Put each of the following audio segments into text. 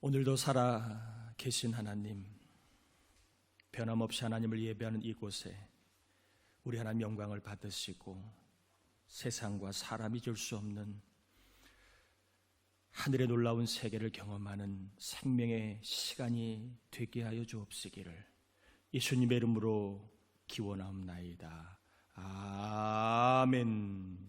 오늘도 살아 계신 하나님, 변함없이 하나님을 예배하는 이곳에 우리 하나님 영광을 받으시고 세상과 사람이 줄 수 없는 하늘의 놀라운 세계를 경험하는 생명의 시간이 되게 하여 주옵시기를 예수님의 이름으로 기원하옵나이다. 아멘.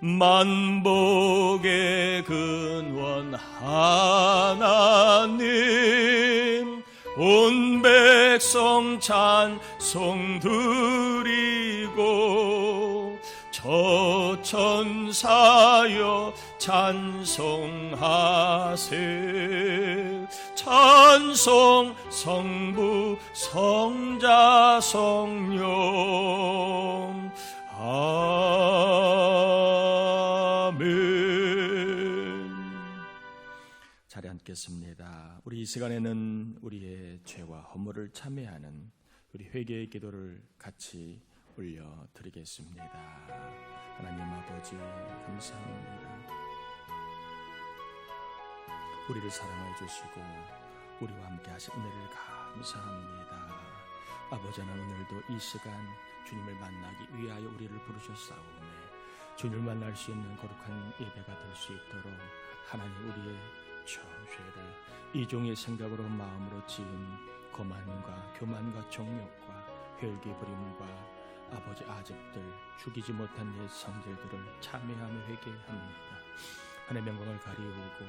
만복의 근원 하나님, 온 백성 찬송 드리고 저천사여 찬송하세. 찬송 성부 성자 성령 아멘. 자리에 앉겠습니다. 우리 이 시간에는 우리의 죄와 허물을 참회하는 우리 회개의 기도를 같이 올려드리겠습니다. 하나님 아버지 감사합니다. 우리를 사랑해 주시고 우리와 함께 하신 은혜를 감사합니다. 아버지 하나님, 오늘도 이 시간 주님을 만나기 위하여 우리를 부르셨사오매 주님을 만날 수 있는 거룩한 예배가 될 수 있도록 하나님 우리의 죄를 이 종의 생각으로 마음으로 지은 거만과 교만과 정욕과 혈기 부림과 아버지 아집들 죽이지 못한 옛 성질들을 참회하며 회개합니다. 하나님의 영광을 가리우고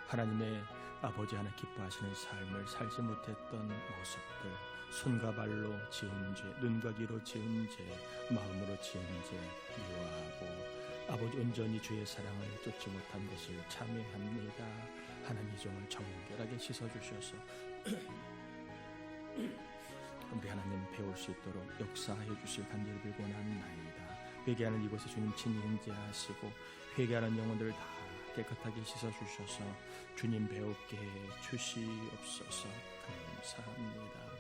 하나님의 아버지 하나 기뻐하시는 삶을 살지 못했던 모습들, 손과 발로 지은 죄, 눈과 귀로 지은 죄, 마음으로 지은 죄 미워하고 아버지 온전히 주의 사랑을 쫓지 못한 것을 참회합니다. 하나님 이 종을 정결하게 씻어주셔서 우리 하나님 배울 수 있도록 역사해 주실 간절히 빌고나옵나이다. 회개하는 이곳에 주님 친히 임재하시고 회개하는 영혼들을 다 깨끗하게 씻어주셔서 주님 배우게 주시옵소서. 감사합니다.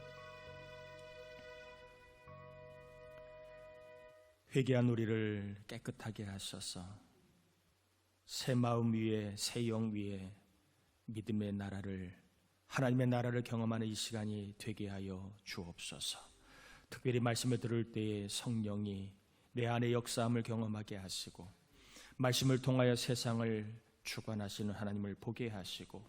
회개한 우리를 깨끗하게 하셔서 새 마음 위에 새 영 위에 믿음의 나라를, 하나님의 나라를 경험하는 이 시간이 되게 하여 주옵소서. 특별히 말씀을 들을 때에 성령이 내 안에 역사함을 경험하게 하시고 말씀을 통하여 세상을 주관하시는 하나님을 보게 하시고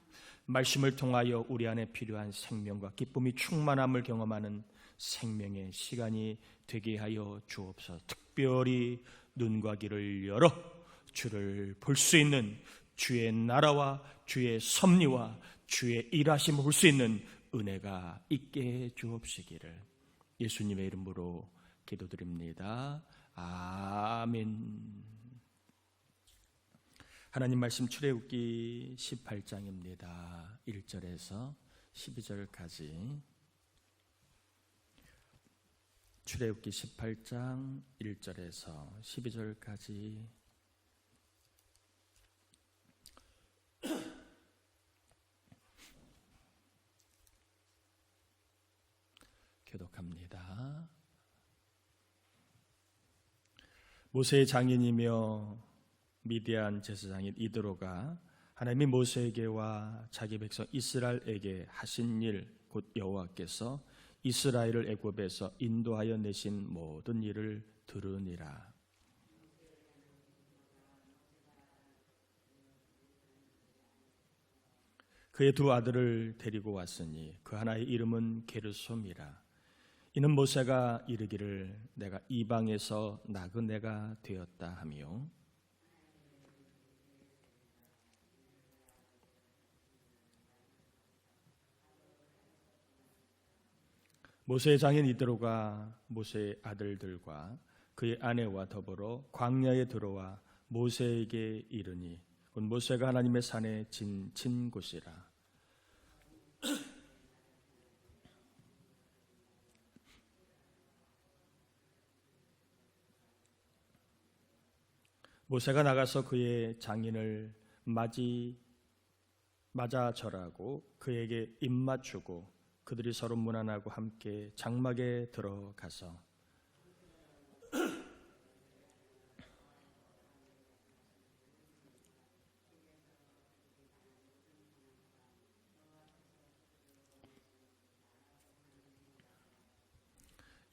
말씀을 통하여 우리 안에 필요한 생명과 기쁨이 충만함을 경험하는 생명의 시간이 되게 하여 주옵소서. 특별히 눈과 귀를 열어 주를 볼 수 있는, 주의 나라와 주의 섭리와 주의 일하심을 볼 수 있는 은혜가 있게 해 주옵시기를 예수님의 이름으로 기도드립니다. 아멘. 하나님 말씀 출애굽기 18장입니다. 1절에서 12절까지. 출애굽기 18장 1절에서 12절까지 교독합니다. 모세의 장인이며 미디안 제사장인 이드로가 하나님이 모세에게와 자기 백성 이스라엘에게 하신 일, 곧 여호와께서 이스라엘을 애굽에서 인도하여 내신 모든 일을 들으니라. 그의 두 아들을 데리고 왔으니 그 하나의 이름은 게르솜이라. 이는 모세가 이르기를 내가 이방에서 나그네가 되었다 하며 모세의 장인 이드로가 모세의 아들들과 그의 아내와 더불어 광야에 들어와 모세에게 이르니 곧 모세가 하나님의 산에 진 곳이라. 모세가 나가서 그의 장인을 맞아 절하고 그에게 입맞추고 그들이 서로 문안하고 함께 장막에 들어가서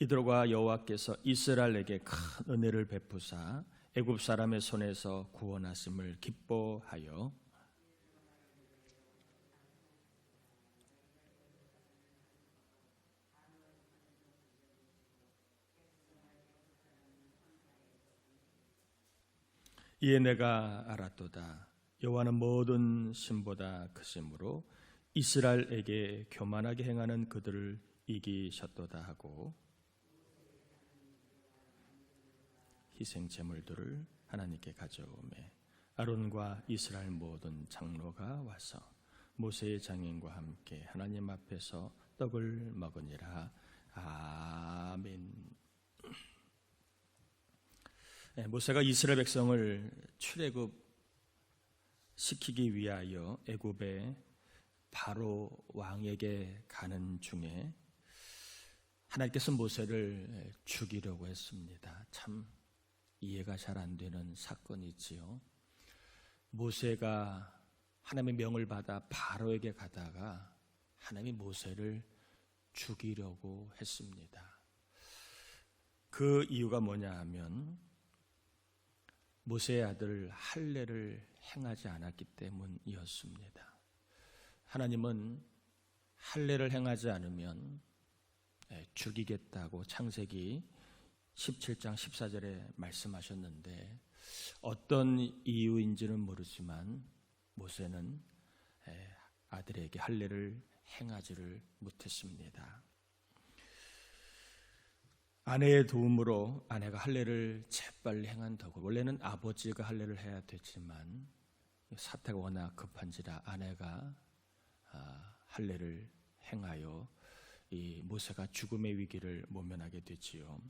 이들과 여호와께서 이스라엘에게 큰 은혜를 베푸사 애굽 사람의 손에서 구원하심을 기뻐하여 이에 내가 알았도다. 여호와는 모든 신보다 크심으로 이스라엘에게 교만하게 행하는 그들을 이기셨도다 하고 희생 제물들을 하나님께 가져오매 아론과 이스라엘 모든 장로가 와서 모세의 장인과 함께 하나님 앞에서 떡을 먹으니라. 아멘. 모세가 이스라엘 백성을 출애굽 시키기 위하여 애굽의 바로 왕에게 가는 중에 하나님께서 모세를 죽이려고 했습니다. 참 이해가 잘 안 되는 사건이지요. 모세가 하나님의 명을 받아 바로에게 가다가 하나님이 모세를 죽이려고 했습니다. 그 이유가 뭐냐 하면 모세의 아들 할례를 행하지 않았기 때문이었습니다. 하나님은 할례를 행하지 않으면 죽이겠다고 창세기 17장 14절에 말씀하셨는데 어떤 이유인지는 모르지만 모세는 아들에게 할례를 행하지를 못했습니다. 아내의 도움으로 아내가 할례를 재빨리 행한 덕을 원래는 아버지가 할례를 해야 되지만 사태가 워낙 급한지라 아내가 할례를 행하여 이 모세가 죽음의 위기를 모면하게 되지요.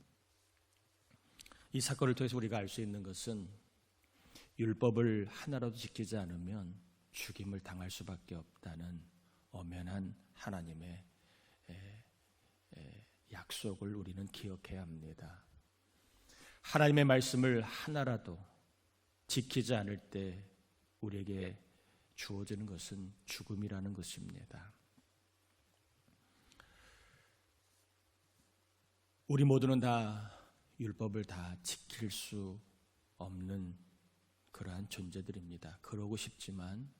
이 사건을 통해서 우리가 알 수 있는 것은 율법을 하나라도 지키지 않으면 죽임을 당할 수밖에 없다는 엄연한 하나님의 약속을 우리는 기억해야 합니다. 하나님의 말씀을 하나라도 지키지 않을 때 우리에게 주어지는 것은 죽음이라는 것입니다. 우리 모두는 다 율법을 다 지킬 수 없는 그러한 존재들입니다. 그러고 싶지만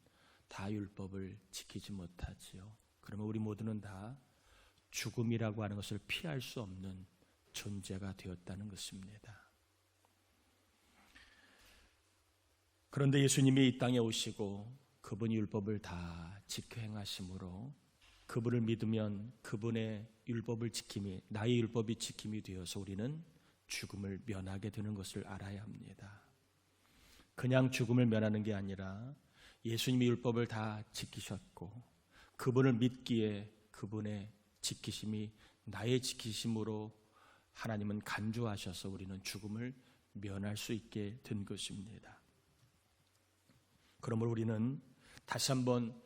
다 율법을 지키지 못하지요. 그러면 우리 모두는 다 죽음이라고 하는 것을 피할 수 없는 존재가 되었다는 것입니다. 그런데 예수님이 이 땅에 오시고 그분이 율법을 다 지켜 행하심으로 그분을 믿으면 그분의 율법을 지킴이 나의 율법이 지킴이 되어서 우리는 죽음을 면하게 되는 것을 알아야 합니다. 그냥 죽음을 면하는 게 아니라 예수님이 율법을 다 지키셨고 그분을 믿기에 그분의 지키심이 나의 지키심으로 하나님은 간주하셔서 우리는 죽음을 면할 수 있게 된 것입니다. 그러므로 우리는 다시 한번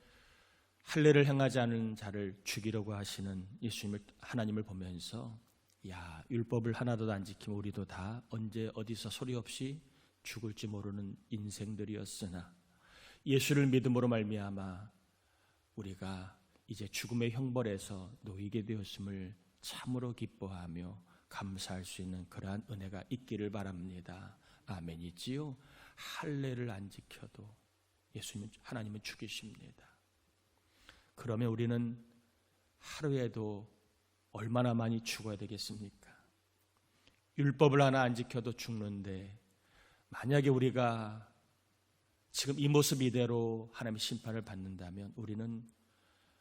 할례를 행하지 않은 자를 죽이려고 하시는 예수님을 하나님을 보면서 야 율법을 하나도 안 지키면 우리도 다 언제 어디서 소리 없이 죽을지 모르는 인생들이었으나 예수를 믿음으로 말미암아 우리가 이제 죽음의 형벌에서 놓이게 되었음을 참으로 기뻐하며 감사할 수 있는 그러한 은혜가 있기를 바랍니다. 아멘이지요. 할례를 안 지켜도 예수님 하나님은 죽이십니다. 그러면 우리는 하루에도 얼마나 많이 죽어야 되겠습니까? 율법을 하나 안 지켜도 죽는데 만약에 우리가 지금 이 모습 이대로 하나님의 심판을 받는다면 우리는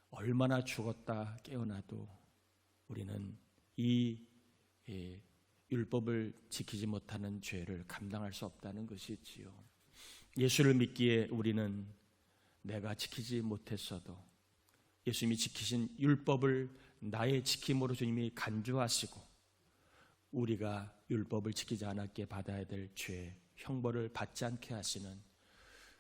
얼마나 죽었다 깨어나도 우리는 이 율법을 지키지 못하는 죄를 감당할 수 없다는 것이지요. 예수를 믿기에 우리는 내가 지키지 못했어도 예수님이 지키신 율법을 나의 지킴으로 주님이 간주하시고 우리가 율법을 지키지 않았기에 받아야 될 죄, 형벌을 받지 않게 하시는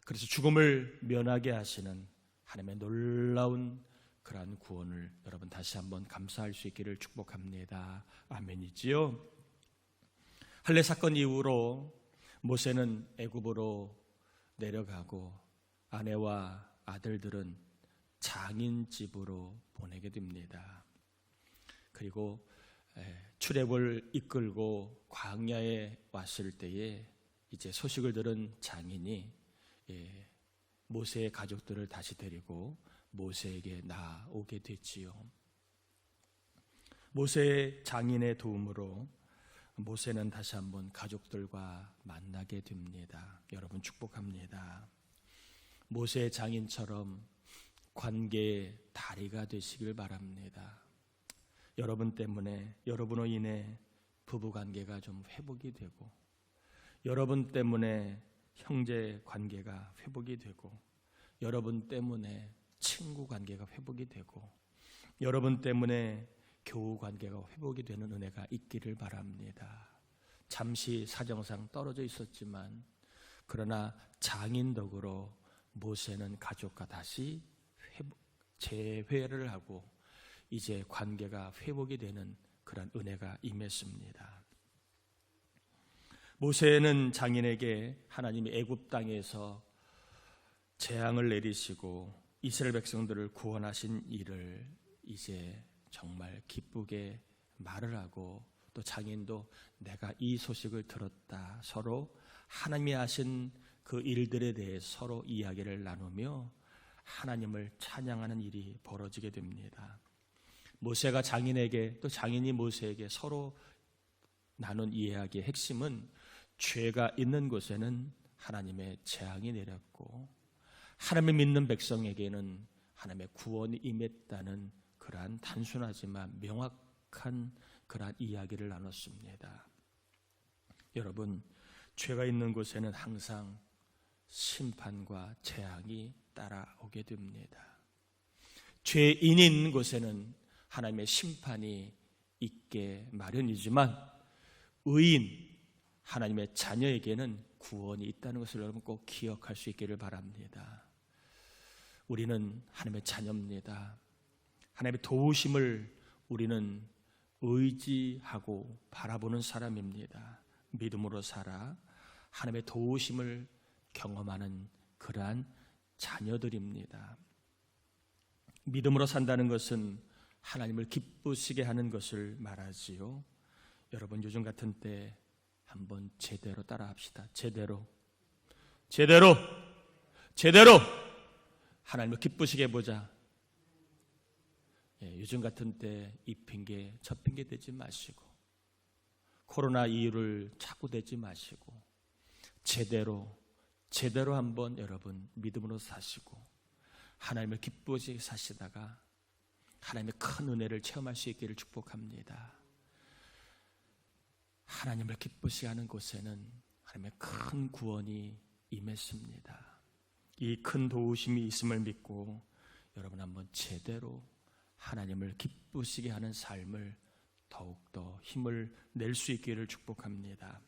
그래서 죽음을 면하게 하시는 하나님의 놀라운 그러한 구원을 여러분 다시 한번 감사할 수 있기를 축복합니다. 아멘이지요. 할례 사건 이후로 모세는 애굽으로 내려가고 아내와 아들들은 장인 집으로 보내게 됩니다. 그리고 출애굽을 이끌고 광야에 왔을 때에 이제 소식을 들은 장인이 모세의 가족들을 다시 데리고 모세에게 나오게 됐지요. 모세의 장인의 도움으로 모세는 다시 한번 가족들과 만나게 됩니다. 여러분 축복합니다. 모세의 장인처럼 관계의 다리가 되시길 바랍니다. 여러분 때문에, 여러분으로 인해 부부관계가 좀 회복이 되고, 여러분 때문에 형제 관계가 회복이 되고, 여러분 때문에 친구 관계가 회복이 되고, 여러분 때문에 교우 관계가 회복이 되는 은혜가 있기를 바랍니다. 잠시 사정상 떨어져 있었지만 그러나 장인 덕으로 모세는 가족과 다시 재회를 하고 이제 관계가 회복이 되는 그런 은혜가 임했습니다. 모세는 장인에게 하나님이 애굽 땅에서 재앙을 내리시고 이스라엘 백성들을 구원하신 일을 이제 정말 기쁘게 말을 하고, 또 장인도 내가 이 소식을 들었다, 서로 하나님이 하신 그 일들에 대해 서로 이야기를 나누며 하나님을 찬양하는 일이 벌어지게 됩니다. 모세가 장인에게, 또 장인이 모세에게 서로 나눈 이야기의 핵심은 죄가 있는 곳에는 하나님의 재앙이 내렸고 하나님을 믿는 백성에게는 하나님의 구원이 임했다는 그러한 단순하지만 명확한 그러한 이야기를 나눴습니다. 여러분, 죄가 있는 곳에는 항상 심판과 재앙이 따라오게 됩니다. 죄인이 있는 곳에는 하나님의 심판이 있게 마련이지만 의인, 하나님의 자녀에게는 구원이 있다는 것을 여러분 꼭 기억할 수 있기를 바랍니다. 우리는 하나님의 자녀입니다. 하나님의 도우심을 우리는 의지하고 바라보는 사람입니다. 믿음으로 살아 하나님의 도우심을 경험하는 그러한 자녀들입니다. 믿음으로 산다는 것은 하나님을 기쁘시게 하는 것을 말하지요. 여러분, 요즘 같은 때 한번 제대로 따라합시다. 제대로 하나님을 기쁘시게 보자. 요즘 같은 때 이 핑계 저 핑계 대지 마시고, 코로나 이유를 자꾸 대지 마시고 제대로 한번 여러분 믿음으로 사시고 하나님을 기쁘시게 사시다가 하나님의 큰 은혜를 체험할 수 있기를 축복합니다. 하나님을 기쁘시게 하는 곳에는 하나님의 큰 구원이 임했습니다. 이 큰 도우심이 있음을 믿고 여러분 한번 제대로 하나님을 기쁘시게 하는 삶을 더욱더 힘을 낼 수 있기를 축복합니다.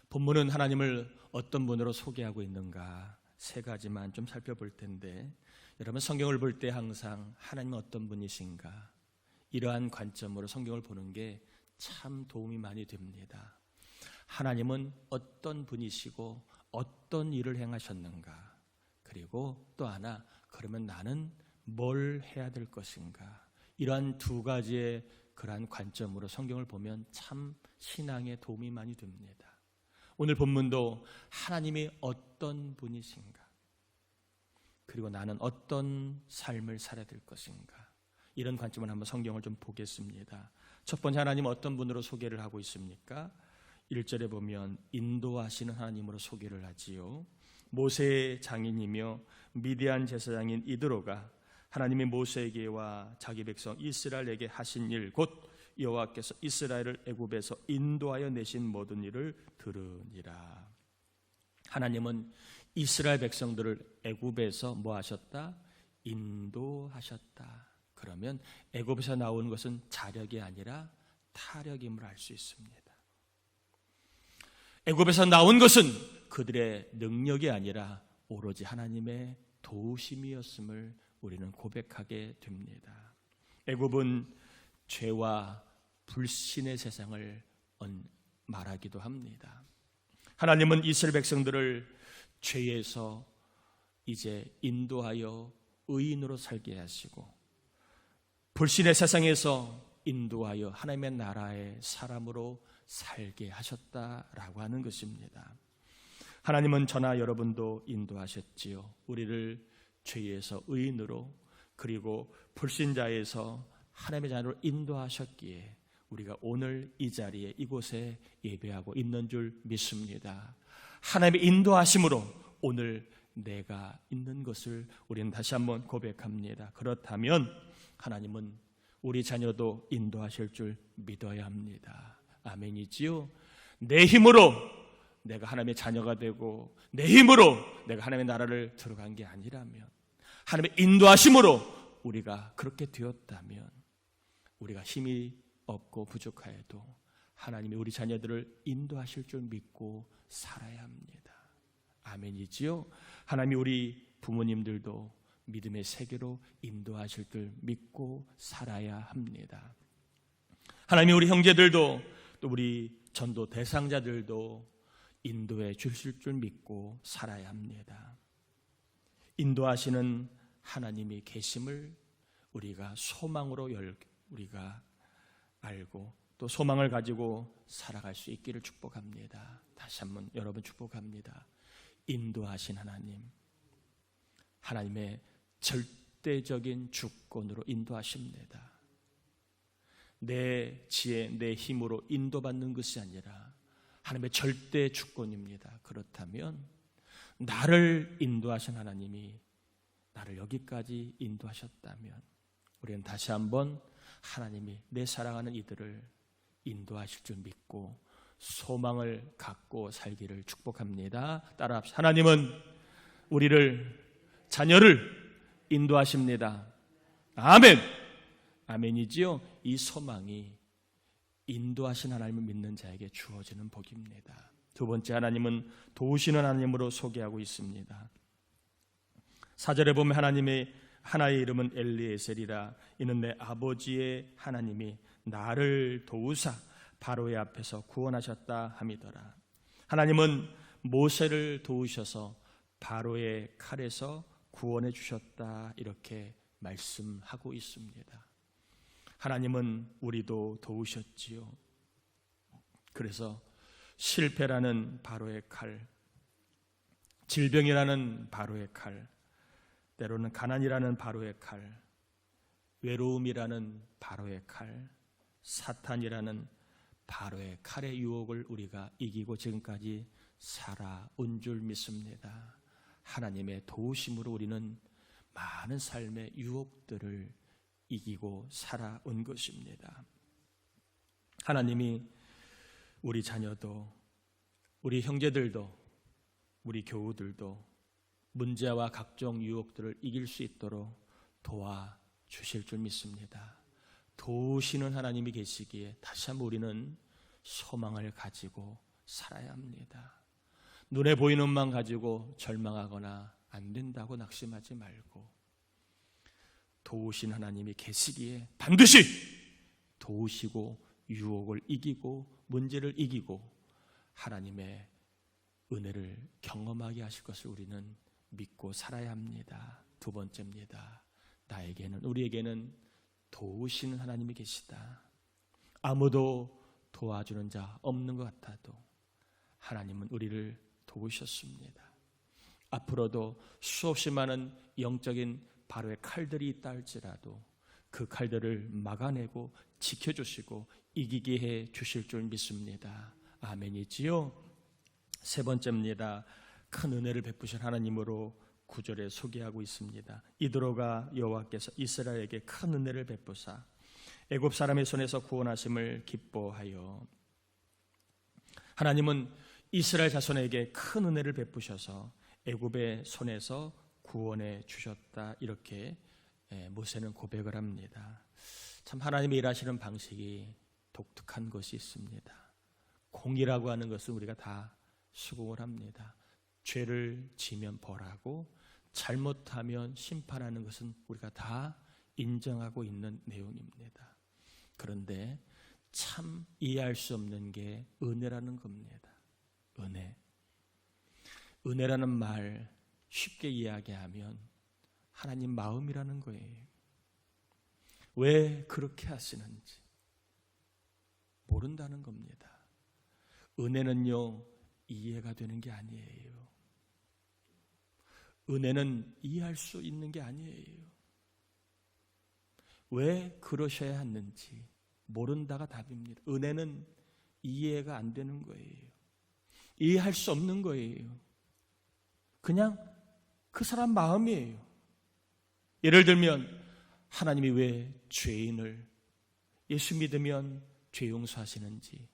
본문은 하나님을 어떤 분으로 소개하고 있는가 세 가지만 좀 살펴볼 텐데, 여러분 성경을 볼 때 항상 하나님은 어떤 분이신가, 이러한 관점으로 성경을 보는 게 참 도움이 많이 됩니다. 하나님은 어떤 분이시고 어떤 일을 행하셨는가, 그리고 또 하나, 그러면 나는 뭘 해야 될 것인가, 이러한 두 가지의 그러한 관점으로 성경을 보면 참 신앙에 도움이 많이 됩니다. 오늘 본문도 하나님이 어떤 분이신가, 그리고 나는 어떤 삶을 살아야 될 것인가, 이런 관점을 한번 성경을 좀 보겠습니다. 첫 번째, 하나님 어떤 분으로 소개를 하고 있습니까? 1절에 보면 인도하시는 하나님으로 소개를 하지요. 모세의 장인이며 미디안 제사장인 이드로가 하나님이 모세에게와 자기 백성 이스라엘에게 하신 일, 곧 여호와께서 이스라엘을 애굽에서 인도하여 내신 모든 일을 들으니라. 하나님은 이스라엘 백성들을 애굽에서 뭐 하셨다? 인도하셨다. 그러면 애굽에서 나오는 것은 자력이 아니라 타력임을 알 수 있습니다. 애굽에서 나온 것은 그들의 능력이 아니라 오로지 하나님의 도우심이었음을 우리는 고백하게 됩니다. 애굽은 죄와 불신의 세상을 말하기도 합니다. 하나님은 이스라엘 백성들을 죄에서 이제 인도하여 의인으로 살게 하시고, 불신의 세상에서 인도하여 하나님의 나라의 사람으로 살게 하셨다라고 하는 것입니다. 하나님은 저나 여러분도 인도하셨지요. 우리를 죄에서 의인으로, 그리고 불신자에서 하나님의 자녀로 인도하셨기에 우리가 오늘 이 자리에 이곳에 예배하고 있는 줄 믿습니다. 하나님의 인도하심으로 오늘 내가 있는 것을 우리는 다시 한번 고백합니다. 그렇다면 하나님은 우리 자녀도 인도하실 줄 믿어야 합니다. 아멘이지요? 내 힘으로 내가 하나님의 자녀가 되고 내 힘으로 내가 하나님의 나라를 들어간 게 아니라면, 하나님의 인도하심으로 우리가 그렇게 되었다면, 우리가 힘이 없고 부족하여도 하나님이 우리 자녀들을 인도하실 줄 믿고 살아야 합니다. 아멘이지요? 하나님이 우리 부모님들도 믿음의 세계로 인도하실 줄 믿고 살아야 합니다. 하나님이 우리 형제들도, 또 우리 전도 대상자들도 인도해 주실 줄 믿고 살아야 합니다. 인도하시는 하나님이 계심을 우리가 소망으로 우리가 알고 또 소망을 가지고 살아갈 수 있기를 축복합니다. 다시 한번 여러분 축복합니다. 인도하신 하나님, 하나님의 절대적인 주권으로 인도하십니다. 내 지혜, 내 힘으로 인도받는 것이 아니라 하나님의 절대 주권입니다. 그렇다면 나를 인도하신 하나님이 나를 여기까지 인도하셨다면 우리는 다시 한번 하나님이 내 사랑하는 이들을 인도하실 줄 믿고 소망을 갖고 살기를 축복합니다. 따라합시다. 하나님은 우리를, 자녀를 인도하십니다. 아멘. 아멘이지요? 이 소망이 인도하신 하나님을 믿는 자에게 주어지는 복입니다. 두 번째, 하나님은 도우시는 하나님으로 소개하고 있습니다. 4절에 보면 하나님의 하나의 이름은 엘리에셀이라, 이는 내 아버지의 하나님이 나를 도우사 바로의 앞에서 구원하셨다 함이더라. 하나님은 모세를 도우셔서 바로의 칼에서 구원해 주셨다, 이렇게 말씀하고 있습니다. 하나님은 우리도 도우셨지요. 그래서 실패라는 바로의 칼, 질병이라는 바로의 칼, 때로는 가난이라는 바로의 칼, 외로움이라는 바로의 칼, 사탄이라는 바로의 칼의 유혹을 우리가 이기고 지금까지 살아온 줄 믿습니다. 하나님의 도우심으로 우리는 많은 삶의 유혹들을 이기고 살아온 것입니다. 하나님이 우리 자녀도, 우리 형제들도, 우리 교우들도 문제와 각종 유혹들을 이길 수 있도록 도와주실 줄 믿습니다. 도우시는 하나님이 계시기에 다시 한번 우리는 소망을 가지고 살아야 합니다. 눈에 보이는 것만 가지고 절망하거나 안 된다고 낙심하지 말고, 도우신 하나님이 계시기에 반드시 도우시고 유혹을 이기고 문제를 이기고 하나님의 은혜를 경험하게 하실 것을 우리는 믿고 살아야 합니다. 두 번째입니다. 우리에게는 도우시는 하나님이 계시다. 아무도 도와주는 자 없는 것 같아도 하나님은 우리를 도우셨습니다. 앞으로도 수없이 많은 영적인 바로의 칼들이 있다 할지라도 그 칼들을 막아내고 지켜주시고 이기게 해 주실 줄 믿습니다. 아멘이지요? 세 번째입니다. 큰 은혜를 베푸신 하나님으로 9절에 소개하고 있습니다. 이드로가 여호와께서 이스라엘에게 큰 은혜를 베푸사 애굽 사람의 손에서 구원하심을 기뻐하여, 하나님은 이스라엘 자손에게 큰 은혜를 베푸셔서 애굽의 손에서 구원해 주셨다, 이렇게 모세는 고백을 합니다. 참 하나님이 일하시는 방식이 독특한 것이 있습니다. 공의라고 하는 것은 우리가 다 수긍을 합니다. 죄를 지면 벌하고 잘못하면 심판하는 것은 우리가 다 인정하고 있는 내용입니다. 그런데 참 이해할 수 없는 게 은혜라는 겁니다. 은혜라는 말 쉽게 이야기하면 하나님 마음이라는 거예요. 왜 그렇게 하시는지, 모른다는 겁니다. 은혜는요, 이해가 되는 게 아니에요. 은혜는 이해할 수 있는 게 아니에요. 왜 그러셔야 하는지 모른다가 답입니다. 은혜는 이해가 안 되는 거예요. 이해할 수 없는 거예요. 그냥 그 사람 마음이에요. 예를 들면 하나님이 왜 죄인을 예수 믿으면 죄 용서하시는지,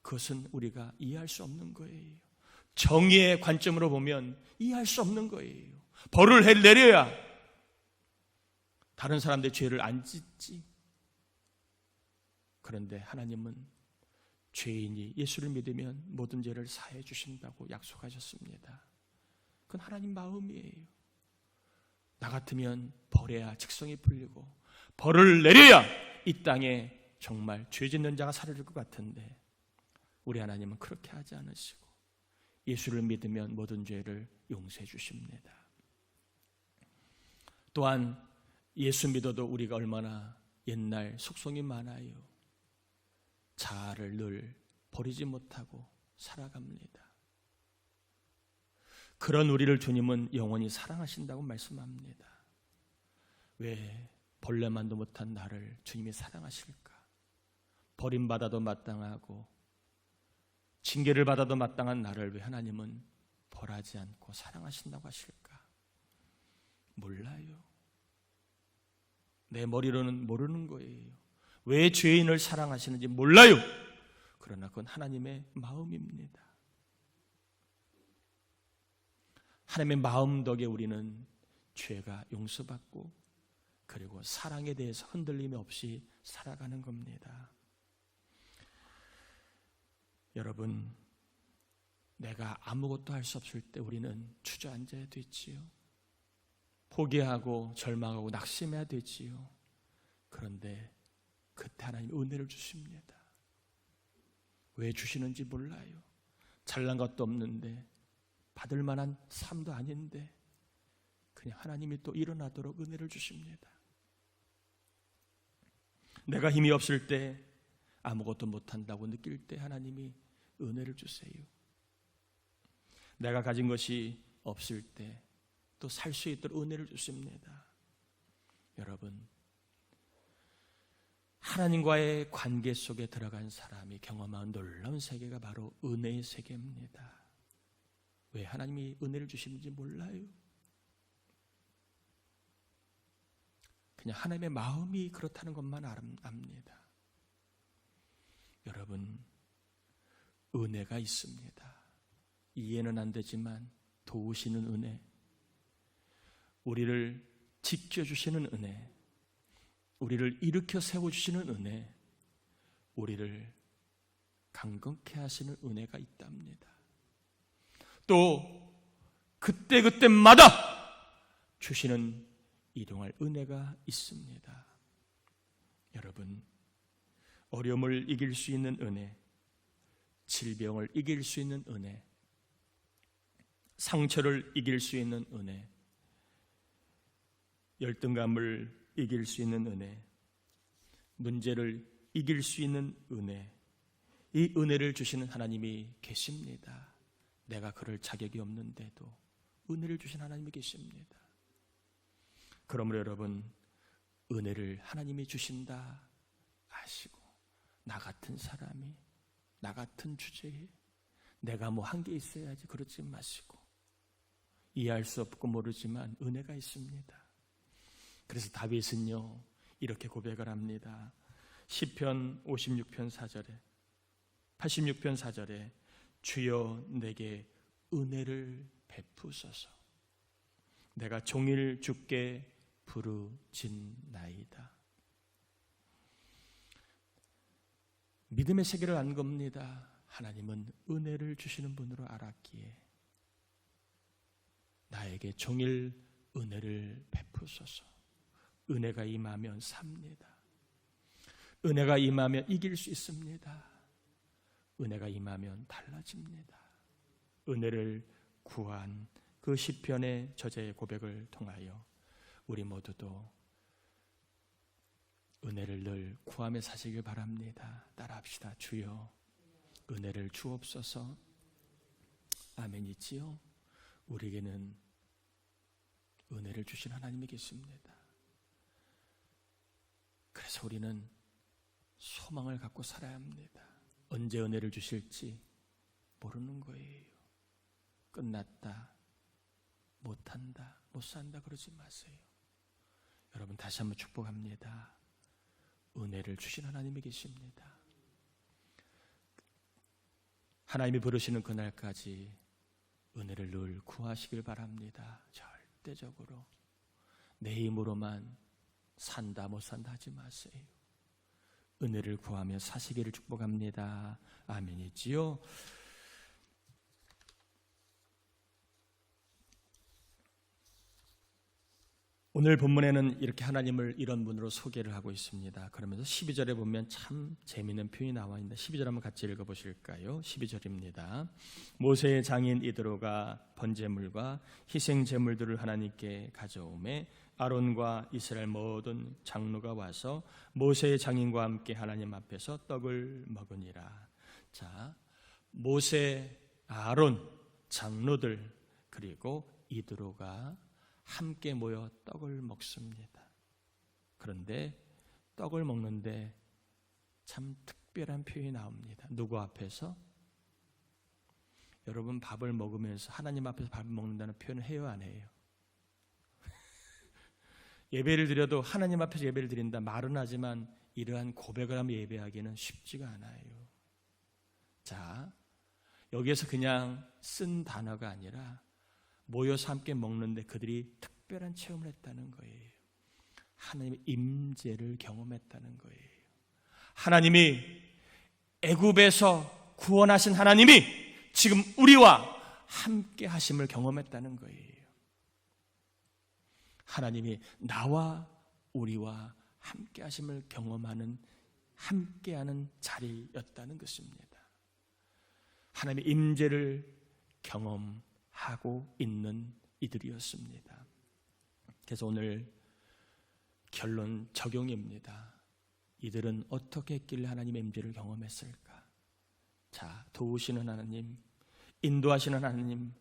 그것은 우리가 이해할 수 없는 거예요. 정의의 관점으로 보면 이해할 수 없는 거예요. 벌을 내려야 다른 사람들의 죄를 안 짓지. 그런데 하나님은 죄인이 예수를 믿으면 모든 죄를 사해 주신다고 약속하셨습니다. 그건 하나님 마음이에요. 나 같으면 벌해야 직성이 풀리고 벌을 내려야 이 땅에 정말 죄 짓는 자가 사라질 것 같은데, 우리 하나님은 그렇게 하지 않으시고 예수를 믿으면 모든 죄를 용서해 주십니다. 또한 예수 믿어도 우리가 얼마나 옛날 속성이 많아요. 자아를 늘 버리지 못하고 살아갑니다. 그런 우리를 주님은 영원히 사랑하신다고 말씀합니다. 왜 벌레만도 못한 나를 주님이 사랑하실까? 버림받아도 마땅하고 징계를 받아도 마땅한 나를 왜 하나님은 벌하지 않고 사랑하신다고 하실까? 몰라요. 내 머리로는 모르는 거예요. 왜 죄인을 사랑하시는지 몰라요. 그러나 그건 하나님의 마음입니다. 하나님의 마음 덕에 우리는 죄가 용서받고 그리고 사랑에 대해서 흔들림 없이 살아가는 겁니다. 여러분, 내가 아무것도 할 수 없을 때 우리는 주저앉아야 되지요. 포기하고 절망하고 낙심해야 되지요. 그런데 그때 하나님 은혜를 주십니다. 왜 주시는지 몰라요. 잘난 것도 없는데, 받을 만한 삶도 아닌데 그냥 하나님이 또 일어나도록 은혜를 주십니다. 내가 힘이 없을 때, 아무것도 못한다고 느낄 때 하나님이 은혜를 주세요. 내가 가진 것이 없을 때 또 살 수 있도록 은혜를 주십니다. 여러분, 하나님과의 관계 속에 들어간 사람이 경험한 놀라운 세계가 바로 은혜의 세계입니다. 왜 하나님이 은혜를 주시는지 몰라요. 그냥 하나님의 마음이 그렇다는 것만 압니다. 여러분, 은혜가 있습니다. 이해는 안 되지만 도우시는 은혜, 우리를 지켜주시는 은혜, 우리를 일으켜 세워주시는 은혜, 우리를 강건케 하시는 은혜가 있답니다. 또 그때그때마다 주시는 일용할 은혜가 있습니다. 여러분, 어려움을 이길 수 있는 은혜, 질병을 이길 수 있는 은혜, 상처를 이길 수 있는 은혜, 열등감을 이길 수 있는 은혜, 문제를 이길 수 있는 은혜, 이 은혜를 주시는 하나님이 계십니다. 내가 그럴 자격이 없는데도 은혜를 주신 하나님이 계십니다. 그러므로 여러분, 은혜를 하나님이 주신다 아시고, 나 같은 사람이, 나 같은 주제에 내가 뭐 한 게 있어야지 그러지 마시고, 이해할 수 없고 모르지만 은혜가 있습니다. 그래서 다윗은요 이렇게 고백을 합니다. 시편 56편 4절에 86편 4절에 주여 내게 은혜를 베푸소서, 내가 종일 주께 부르짖나이다. 믿음의 세계를 안 겁니다. 하나님은 은혜를 주시는 분으로 알았기에 나에게 종일 은혜를 베푸소서. 은혜가 임하면 삽니다. 은혜가 임하면 이길 수 있습니다. 은혜가 임하면 달라집니다. 은혜를 구한 그 시편의 저자의 고백을 통하여 우리 모두도 은혜를 늘 구하며 사시길 바랍니다. 따라합시다. 주여 은혜를 주옵소서. 아멘이지요. 우리에게는 은혜를 주신 하나님이 계십니다. 그래서 우리는 소망을 갖고 살아야 합니다. 언제 은혜를 주실지 모르는 거예요. 끝났다, 못한다, 못산다 그러지 마세요. 여러분 다시 한번 축복합니다. 은혜를 주신 하나님이 계십니다. 하나님이 부르시는 그날까지 은혜를 늘 구하시길 바랍니다. 절대적으로 내 힘으로만 산다 못 산다 하지 마세요. 은혜를 구하며 사시기를 축복합니다. 아멘이지요. 오늘 본문에는 이렇게 하나님을 이런 분으로 소개를 하고 있습니다. 그러면서 12절에 보면 참 재미있는 표현이 나와 있는데 12절 한번 같이 읽어보실까요? 12절입니다. 모세의 장인 이드로가 번제물과 희생제물들을 하나님께 가져오매 아론과 이스라엘 모든 장로가 와서 모세의 장인과 함께 하나님 앞에서 떡을 먹으니라. 자, 모세, 아론, 장로들 그리고 이드로가 함께 모여 떡을 먹습니다. 그런데 떡을 먹는데 참 특별한 표현이 나옵니다. 누구 앞에서? 여러분 밥을 먹으면서 하나님 앞에서 밥을 먹는다는 표현을 해요, 안 해요? 예배를 드려도 하나님 앞에서 예배를 드린다 말은 하지만 이러한 고백을 하며 예배하기는 쉽지가 않아요. 자, 여기에서 그냥 쓴 단어가 아니라 모여서 함께 먹는데 그들이 특별한 체험을 했다는 거예요. 하나님의 임재를 경험했다는 거예요. 하나님이 애굽에서 구원하신 하나님이 지금 우리와 함께 하심을 경험했다는 거예요. 하나님이 나와 우리와 함께 하심을 경험하는 함께하는 자리였다는 것입니다. 하나님의 임재를 경험하고 있는 이들이었습니다. 그래서 오늘 결론 적용입니다. 이들은 어떻게 했길래 하나님의 임재를 경험했을까? 자, 도우시는 하나님, 인도하시는 하나님,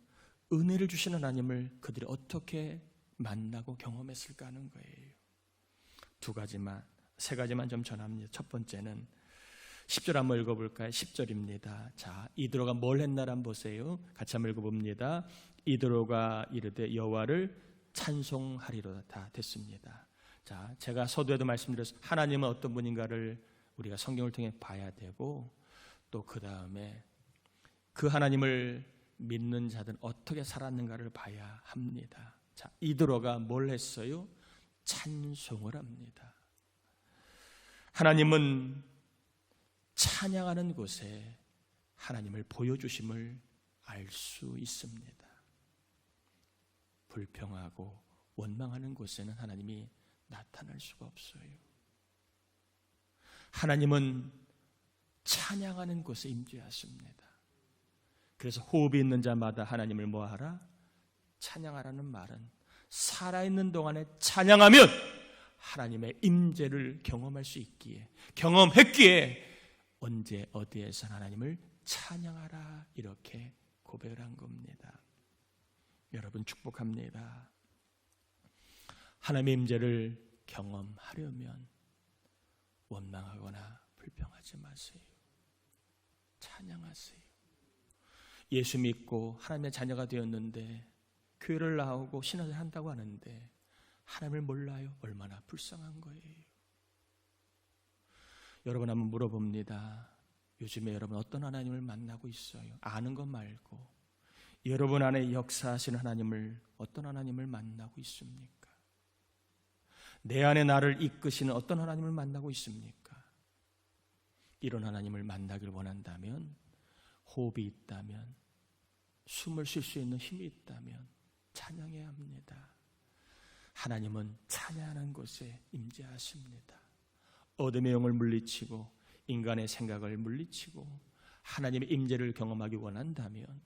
은혜를 주시는 하나님을 그들이 어떻게 만나고 경험했을까 하는 거예요. 세 가지만 좀 전합니다. 첫 번째는 10절 한번 읽어볼까요? 10절입니다. 자, 이드로가 뭘 했나를 한번 보세요. 같이 한번 읽어봅니다. 이드로가 이르되 여호와를 찬송하리로다 됐습니다. 자, 제가 서두에도 말씀드렸어요. 하나님은 어떤 분인가를 우리가 성경을 통해 봐야 되고 또 그 다음에 그 하나님을 믿는 자들은 어떻게 살았는가를 봐야 합니다. 자, 이드로가 뭘 했어요? 찬송을 합니다. 하나님은 찬양하는 곳에 하나님을 보여주심을 알 수 있습니다. 불평하고 원망하는 곳에는 하나님이 나타날 수가 없어요. 하나님은 찬양하는 곳에 임재하십니다. 그래서 호흡이 있는 자마다 하나님을 뭐하라? 찬양하라는 말은 살아있는 동안에 찬양하면 하나님의 임재를 경험할 수 있기에, 경험했기에 언제 어디에서 하나님을 찬양하라 이렇게 고백을 한 겁니다. 여러분 축복합니다. 하나님의 임재를 경험하려면 원망하거나 불평하지 마세요. 찬양하세요. 예수 믿고 하나님의 자녀가 되었는데 교회를 나오고 신앙을 한다고 하는데 하나님을 몰라요? 얼마나 불쌍한 거예요. 여러분 한번 물어봅니다. 요즘에 여러분 어떤 하나님을 만나고 있어요? 아는 것 말고 여러분 안에 역사하시는 하나님을 어떤 하나님을 만나고 있습니까? 내 안에 나를 이끄시는 어떤 하나님을 만나고 있습니까? 이런 하나님을 만나길 원한다면, 호흡이 있다면, 숨을 쉴 수 있는 힘이 있다면 찬양해야 합니다. 하나님은 찬양하는 곳에 임재하십니다. 어둠의 영을 물리치고 인간의 생각을 물리치고 하나님의 임재를 경험하기 원한다면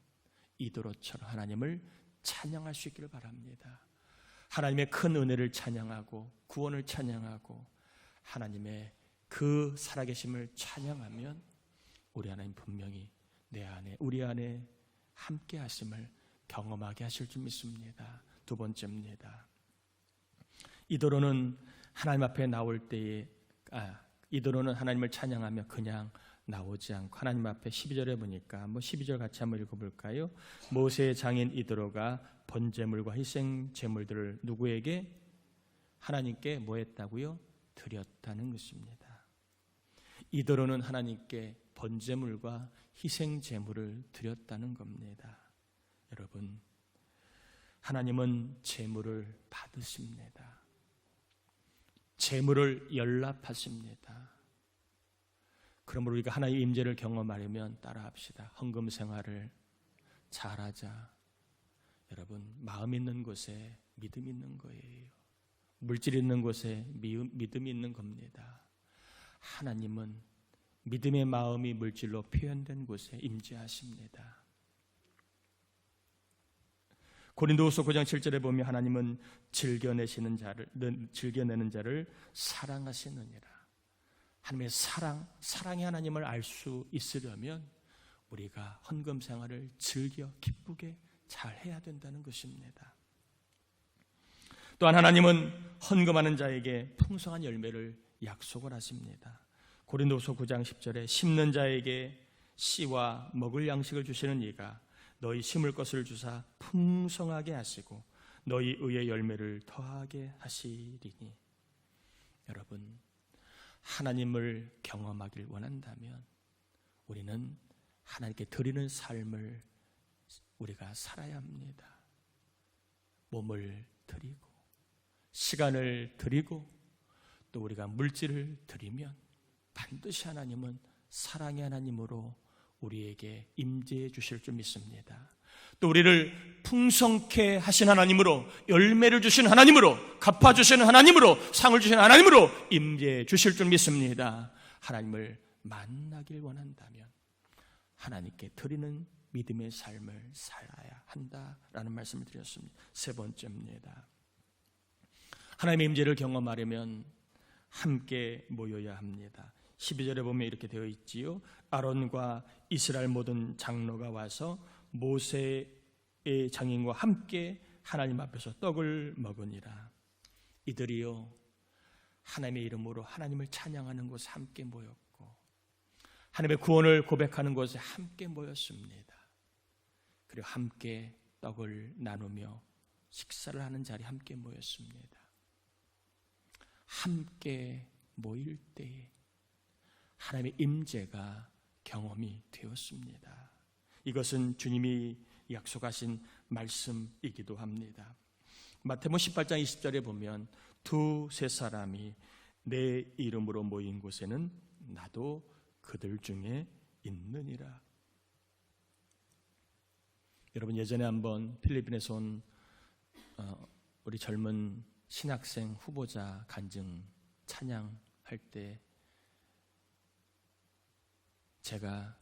이드로처럼 하나님을 찬양할 수 있기를 바랍니다. 하나님의 큰 은혜를 찬양하고 구원을 찬양하고 하나님의 그 살아계심을 찬양하면 우리 하나님 분명히 내 안에, 우리 안에 함께 하심을 경험하게 하실 줄 믿습니다. 두 번째입니다. 이더로는 하나님 앞에 나올 때에 이더로는 하나님을 찬양하며 그냥 나오지 않고 하나님 앞에 12절에 보니까 한번 12절 같이 한번 읽어볼까요? 모세의 장인 이더로가 번제물과 희생 제물들을 누구에게? 하나님께 뭐 했다고요? 드렸다는 것입니다. 이더로는 하나님께 번제물과 희생 제물을 드렸다는 겁니다. 여러분, 하나님은 제물을 받으십니다. 제물을 연락하십니다. 그러므로 우리가 하나님의 임재를 경험하려면 따라합시다. 헌금 생활을 잘하자. 여러분, 마음 있는 곳에 믿음 있는 거예요. 물질 있는 곳에 믿음이 있는 겁니다. 하나님은 믿음의 마음이 물질로 표현된 곳에 임재하십니다. 고린도후서 9장 7절에 보면 하나님은 즐겨내는 자를 사랑하시느니라. 하나님의 사랑의 하나님을 알 수 있으려면 우리가 헌금 생활을 즐겨 기쁘게 잘 해야 된다는 것입니다. 또한 하나님은 헌금하는 자에게 풍성한 열매를 약속을 하십니다. 고린도후서 9장 10절에 심는 자에게 씨와 먹을 양식을 주시는 이가 너희 심을 것을 주사 풍성하게 하시고 너희 의의 열매를 더하게 하시리니. 여러분, 하나님을 경험하길 원한다면 우리는 하나님께 드리는 삶을 우리가 살아야 합니다. 몸을 드리고 시간을 드리고 또 우리가 물질을 드리면 반드시 하나님은 사랑의 하나님으로 우리에게 임재해 주실 줄 믿습니다. 또 우리를 풍성케 하신 하나님으로, 열매를 주신 하나님으로, 갚아주시는 하나님으로, 상을 주시는 하나님으로 임재해 주실 줄 믿습니다. 하나님을 만나길 원한다면 하나님께 드리는 믿음의 삶을 살아야 한다라는 말씀을 드렸습니다. 세 번째입니다. 하나님의 임재를 경험하려면 함께 모여야 합니다. 12절에 보면 이렇게 되어 있지요. 아론과 이스라엘 모든 장로가 와서 모세의 장인과 함께 하나님 앞에서 떡을 먹으니라. 이들이요, 하나님의 이름으로 하나님을 찬양하는 곳에 함께 모였고 하나님의 구원을 고백하는 곳에 함께 모였습니다. 그리고 함께 떡을 나누며 식사를 하는 자리에 함께 모였습니다. 함께 모일 때에 하나님의 임재가 경험이 되었습니다. 이것은 주님이 약속하신 말씀이기도 합니다. 마태복음 18장 20절에 보면 두세 사람이 내 이름으로 모인 곳에는 나도 그들 중에 있느니라. 여러분, 예전에 한번 필리핀에서 온 우리 젊은 신학생 후보자 간증 찬양할 때 제가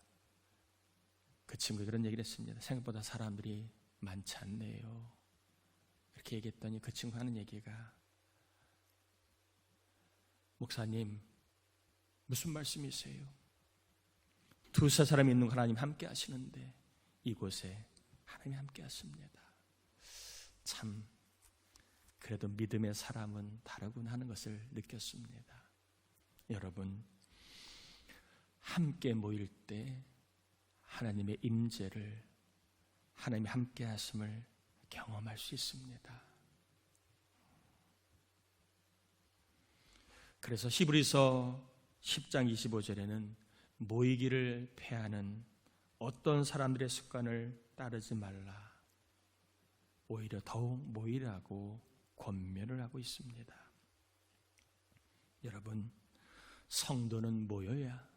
그 친구가 그런 얘기를 했습니다. 생각보다 사람들이 많지 않네요. 이렇게 얘기했더니 그 친구가 하는 얘기가, 목사님 무슨 말씀이세요? 두세 사람이 있는 하나님 함께 하시는데 이곳에 하나님이 함께 하십니다. 참 그래도 믿음의 사람은 다르구나 하는 것을 느꼈습니다. 여러분, 함께 모일 때 하나님의 임재를, 하나님이 함께 하심을 경험할 수 있습니다. 그래서 히브리서 10장 25절에는 모이기를 패하는 어떤 사람들의 습관을 따르지 말라, 오히려 더욱 모이라고 권면을 하고 있습니다. 여러분, 성도는 모여야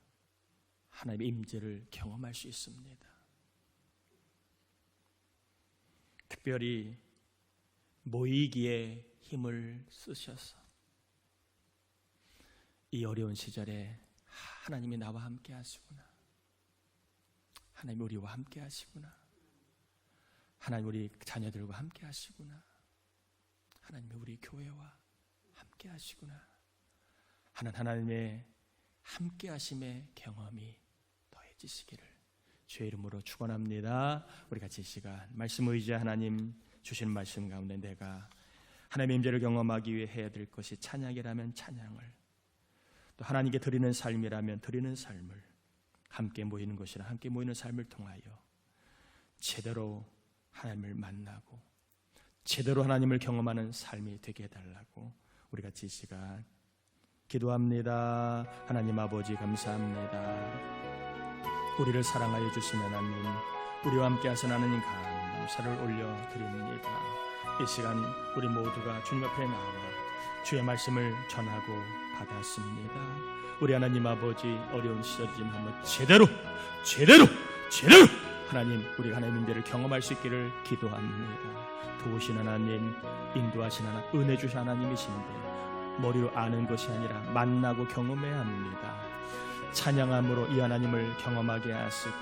하나님의 임재를 경험할 수 있습니다. 특별히 모이기에 힘을 쓰셔서 이 어려운 시절에 하나님이 나와 함께 하시구나, 하나님 우리와 함께 하시구나, 하나님 우리 자녀들과 함께 하시구나, 하나님 우리 교회와 함께 하시구나, 하나님의 함께하심의 경험이 더해지시기를 주의 이름으로 축원합니다. 우리 같이 이 시간 말씀 의지하 하나님 주시는 말씀 가운데 내가 하나님의 임재를 경험하기 위해 해야 될 것이 찬양이라면 찬양을, 또 하나님께 드리는 삶이라면 드리는 삶을, 함께 모이는 것이라 함께 모이는 삶을 통하여 제대로 하나님을 만나고 제대로 하나님을 경험하는 삶이 되게 해달라고 우리 같이 이 시간 기도합니다. 하나님 아버지 감사합니다. 우리를 사랑하여 주신 하나님, 우리와 함께 하신 하나님 감사를 올려드립니다. 이 시간 우리 모두가 주님 앞에 나와 주의 말씀을 전하고 받았습니다. 우리 하나님 아버지 어려운 시절이지만 한번 제대로 하나님 우리가 하나님의 임재를 경험할 수 있기를 기도합니다. 도우신 하나님, 인도하신 하나님, 은혜 주신 하나님이신데 머리로 아는 것이 아니라 만나고 경험해야 합니다. 찬양함으로 이 하나님을 경험하게 하시고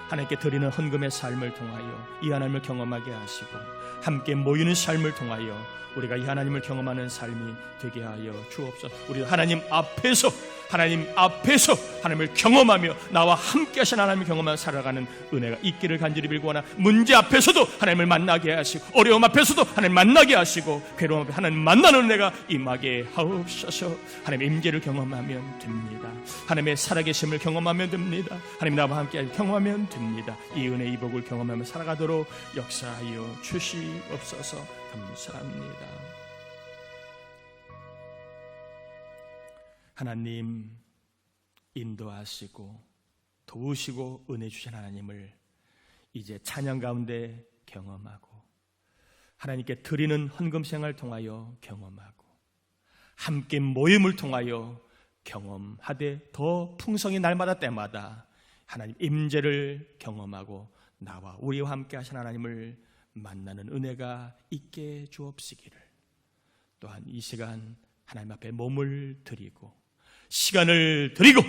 하나님께 드리는 헌금의 삶을 통하여 이 하나님을 경험하게 하시고 함께 모이는 삶을 통하여 우리가 이 하나님을 경험하는 삶이 되게 하여 주옵소서. 우리 하나님 앞에서 하나님을 경험하며 나와 함께 하신 하나님을 경험하며 살아가는 은혜가 있기를 간절히 빌고나, 문제 앞에서도 하나님을 만나게 하시고 어려움 앞에서도 하나님 만나게 하시고 괴로움 앞에 하나님 만나는 은혜가 임하게 하옵소서. 하나님의 임재를 경험하면 됩니다. 하나님의 살아계심을 경험하면 됩니다. 하나님 나와 함께 경험하면 됩니다. 이 은혜 이 복을 경험하며 살아가도록 역사하여 주시옵소서. 감사합니다. 하나님 인도하시고 도우시고 은혜 주신 하나님을 이제 찬양 가운데 경험하고 하나님께 드리는 헌금 생활을 통하여 경험하고 함께 모임을 통하여 경험하되 더 풍성히 날마다 때마다 하나님 임재를 경험하고 나와 우리와 함께 하신 하나님을 만나는 은혜가 있게 주옵시기를, 또한 이 시간 하나님 앞에 몸을 드리고 시간을 드리고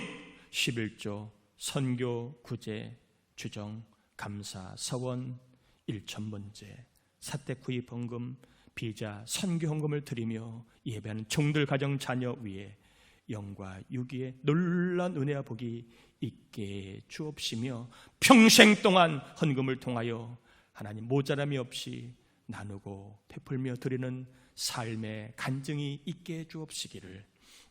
11조 선교 구제 주정 감사 서원 1,000번째 사택 구입 헌금 비자 선교 헌금을 드리며 예배하는 종들 가정 자녀 위에 영과 유기의 놀라운 은혜와 복이 있게 주옵시며 평생 동안 헌금을 통하여 하나님 모자람이 없이 나누고 베풀며 드리는 삶의 간증이 있게 주옵시기를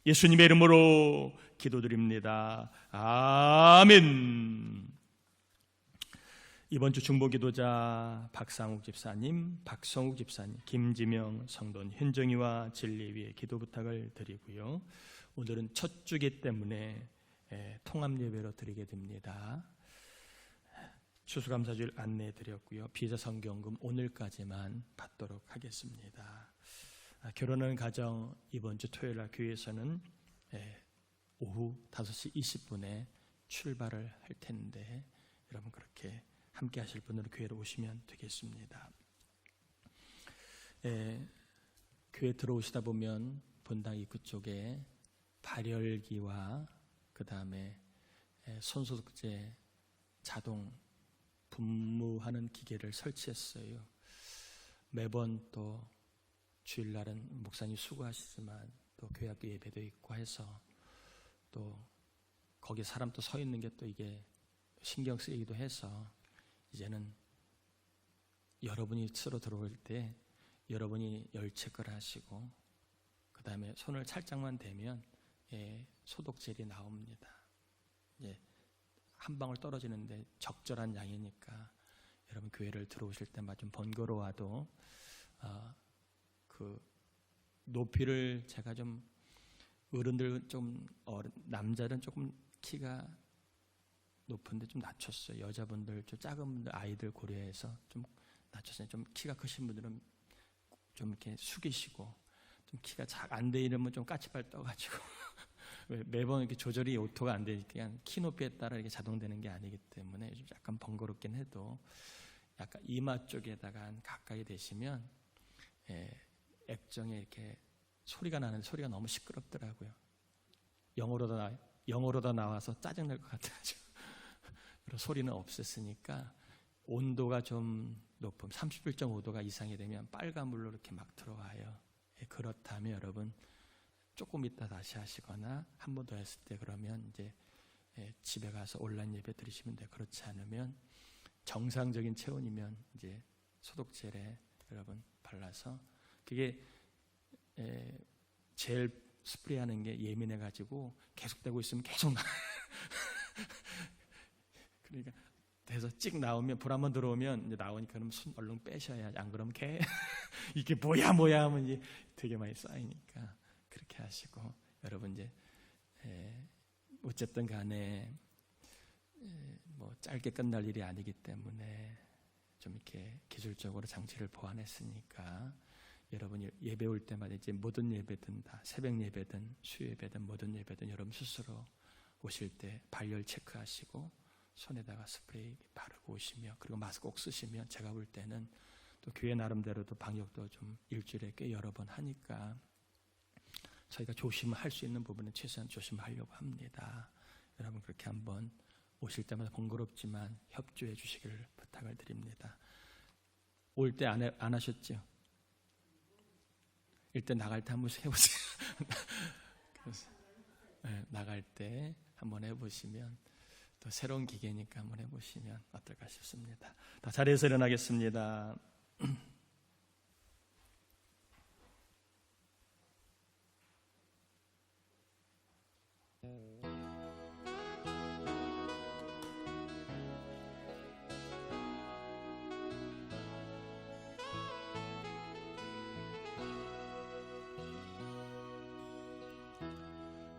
예수님의 이름으로 기도드립니다. 아멘. 이번 주 중보기도자 박상욱 집사님, 박성욱 집사님, 김지명 성도는 현정이와 진리 위에 기도 부탁을 드리고요. 오늘은 첫 주기 때문에 통합 예배로 드리게 됩니다. 추수감사주일 안내해 드렸고요. 비자 선교헌금 오늘까지만 받도록 하겠습니다. 결혼하는 가정 이번 주 토요일 날 교회에서는 오후 5시 20분에 출발을 할 텐데 여러분 그렇게 함께 하실 분으로 교회로 오시면 되겠습니다. 교회 들어오시다 보면 본당 입구 쪽에 발열기와 그 다음에 손소독제 자동 분무하는 기계를 설치했어요. 매번 또 주일날은 목사님 수고하시지만 또 교회학교 예배도 있고 해서 또 거기 사람 또 서 있는 게 또 이게 신경 쓰이기도 해서 이제는 여러분이 쓰러 들어올 때 여러분이 열 체크를 하시고 그 다음에 손을 살짝만 대면 소독젤이 나옵니다. 한 방울 떨어지는데 적절한 양이니까 여러분 교회를 들어오실 때마다 좀 번거로워도 그 높이를 제가 좀 어른들 좀 남자는 조금 키가 높은데 좀 낮췄어요. 여자분들 좀 작은 분들 아이들 고려해서 좀 낮췄어요. 좀 키가 크신 분들은 좀 이렇게 숙이시고 좀 키가 잘 안 돼 이러면 좀 까치발 떠가지고 매번 이렇게 조절이 오토가 안 되니까 키 높이에 따라 이렇게 자동되는 게 아니기 때문에 좀 약간 번거롭긴 해도 약간 이마 쪽에다가 가까이 대시면 액정에 이렇게 소리가 나는데 소리가 너무 시끄럽더라고요. 영어로다 나와서 짜증날 것 같아가지고 그런 소리는 없앴으니까 온도가 좀 높음 31.5도가 이상이 되면 빨간 물로 이렇게 막 들어와요. 그렇다면 여러분 조금 있다 다시 하시거나 한 번 더 했을 때 그러면 이제 집에 가서 온라인 예배 드리시면 돼요. 그렇지 않으면 정상적인 체온이면 이제 소독젤에 여러분 발라서, 그게 젤 스프레이하는 게 예민해가지고 계속되고 있으면 계속 그러니까 돼서 찍 나오면 불 한번 들어오면 이제 나오니까 그럼 손 얼른 빼셔야지. 안 그러면 이게 뭐야 하면 이제 되게 많이 쌓이니까 그렇게 하시고, 여러분 이제 어쨌든 간에 뭐 짧게 끝날 일이 아니기 때문에 좀 이렇게 기술적으로 장치를 보완했으니까 여러분이 예배 올 때마다 이제 모든 예배든 다 새벽 예배든 수요 예배든 모든 예배든 여러분 스스로 오실 때 발열 체크하시고 손에다가 스프레이 바르고 오시며, 그리고 마스크 꼭 쓰시면, 제가 볼 때는 또 교회 나름대로도 방역도 좀 일주일에 꽤 여러 번 하니까 저희가 조심할 수 있는 부분은 최소한 조심하려고 합니다. 여러분 그렇게 한번 오실 때마다 번거롭지만 협조해 주시기를 부탁을 드립니다. 올 때 안 하셨죠? 일단 나갈 때 한 번씩 해보세요. 그래서, 나갈 때 한번 해보시면, 또 새로운 기계니까 한번 해보시면 어떨까 싶습니다. 다 자리에서 일어나겠습니다.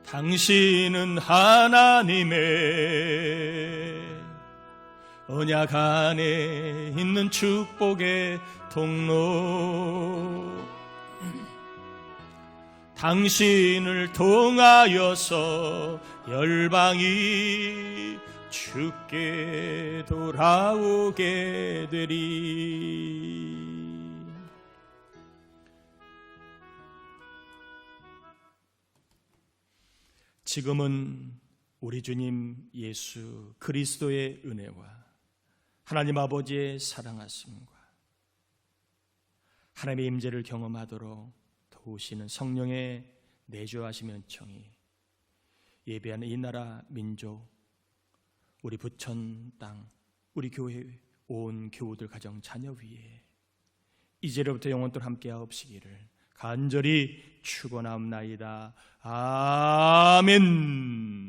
당신은 하나님의 언약 안에 있는 축복의 통로, 당신을 통하여서 열방이 주께 돌아오게 되리. 지금은 우리 주님 예수 그리스도의 은혜와 하나님 아버지의 사랑하심과 하나님의 임재를 경험하도록 도우시는 성령의 내주하심 연청이 예배하는 이 나라 민족, 우리 부천 땅, 우리 교회 온 교우들 가정 자녀 위에 이제로부터 영원토록 함께하옵시기를 간절히 축원하옵나이다. 아멘.